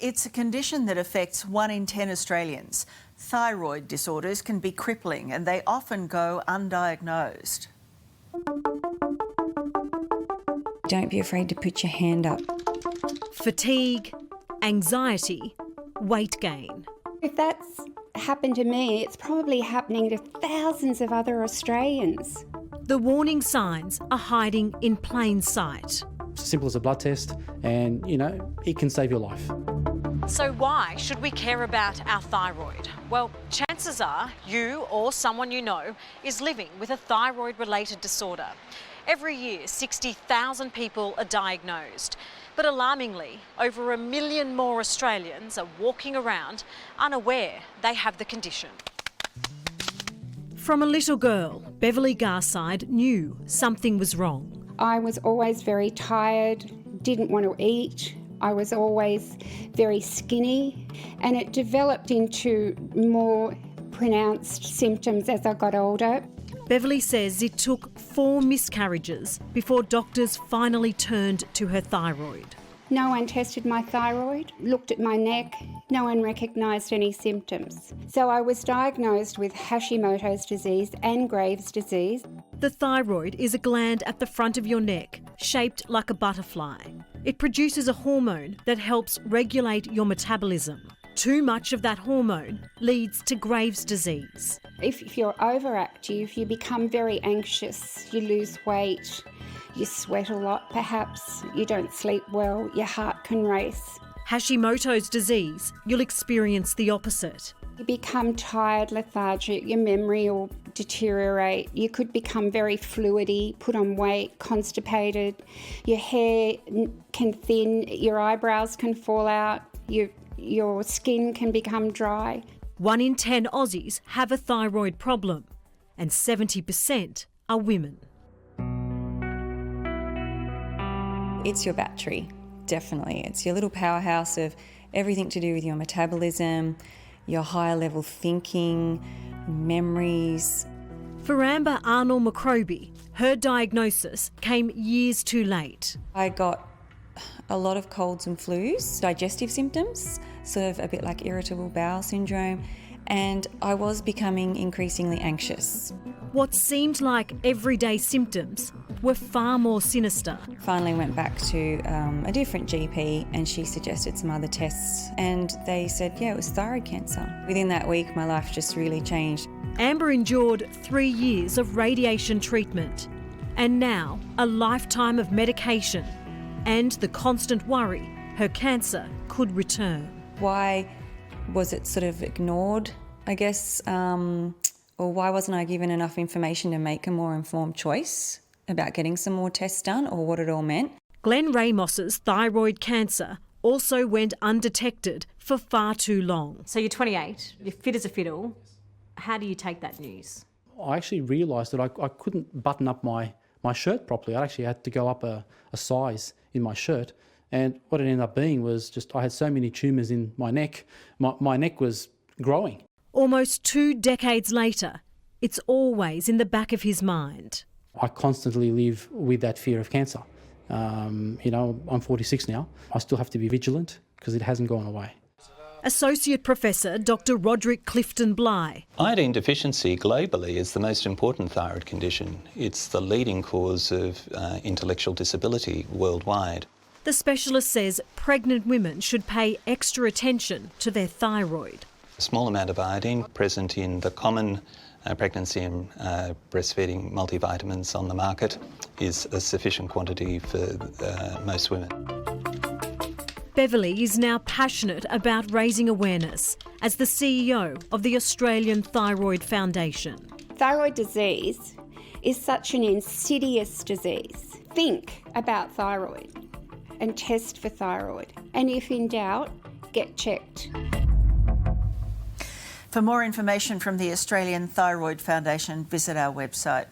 It's a condition that affects 1 in 10 Australians. Thyroid disorders can be crippling and they often go undiagnosed. Don't be afraid to put your hand up. Fatigue, anxiety, weight gain. If that's happened to me, it's probably happening to thousands of other Australians. The warning signs are hiding in plain sight. It's as simple as a blood test and, it can save your life. So why should we care about our thyroid? Well, chances are you or someone you know is living with a thyroid-related disorder. Every year, 60,000 people are diagnosed. But alarmingly, over 1 million more Australians are walking around unaware they have the condition. From a little girl, Beverly Garside knew something was wrong. I was always very tired, didn't want to eat. I was always very skinny, and it developed into more pronounced symptoms as I got older. Beverly says it took 4 miscarriages before doctors finally turned to her thyroid. No one tested my thyroid, looked at my neck, no one recognised any symptoms. So I was diagnosed with Hashimoto's disease and Graves' disease. The thyroid is a gland at the front of your neck, shaped like a butterfly. It produces a hormone that helps regulate your metabolism. Too much of that hormone leads to Graves' disease. If you're overactive, you become very anxious, you lose weight, you sweat a lot perhaps, you don't sleep well, your heart can race. Hashimoto's disease, you'll experience the opposite. You become tired, lethargic, your memory will deteriorate, you could become very fluidy, put on weight, constipated, your hair can thin, your eyebrows can fall out, your skin can become dry. 1 in 10 Aussies have a thyroid problem, and 70% are women. It's your battery, definitely. It's your little powerhouse of everything to do with your metabolism, your higher level thinking, memories. For Amber Arnold-McCroby, her diagnosis came years too late. I got a lot of colds and flus, digestive symptoms, sort of a bit like irritable bowel syndrome, and I was becoming increasingly anxious. What seemed like everyday symptoms were far more sinister. Finally went back to a different GP and she suggested some other tests and they said, it was thyroid cancer. Within that week, my life just really changed. Amber endured 3 years of radiation treatment and now a lifetime of medication and the constant worry her cancer could return. Why was it sort of ignored, I guess, or why wasn't I given enough information to make a more informed choice about getting some more tests done or what it all meant? Glenn Ramos's thyroid cancer also went undetected for far too long. So you're 28, you're fit as a fiddle. How do you take that news? I actually realised that I couldn't button up my shirt properly. I actually had to go up a size in my shirt. And what it ended up being was just I had so many tumours in my neck. My neck was growing. Almost 2 decades later, it's always in the back of his mind. I constantly live with that fear of cancer. I'm 46 now. I still have to be vigilant because it hasn't gone away. Associate Professor Dr. Roderick Clifton-Bly. Iodine deficiency globally is the most important thyroid condition. It's the leading cause of intellectual disability worldwide. The specialist says pregnant women should pay extra attention to their thyroid. A small amount of iodine present in the common pregnancy and breastfeeding multivitamins on the market is a sufficient quantity for most women. Beverly is now passionate about raising awareness as the CEO of the Australian Thyroid Foundation. Thyroid disease is such an insidious disease. Think about thyroid and test for thyroid. And if in doubt, get checked. For more information from the Australian Thyroid Foundation, visit our website.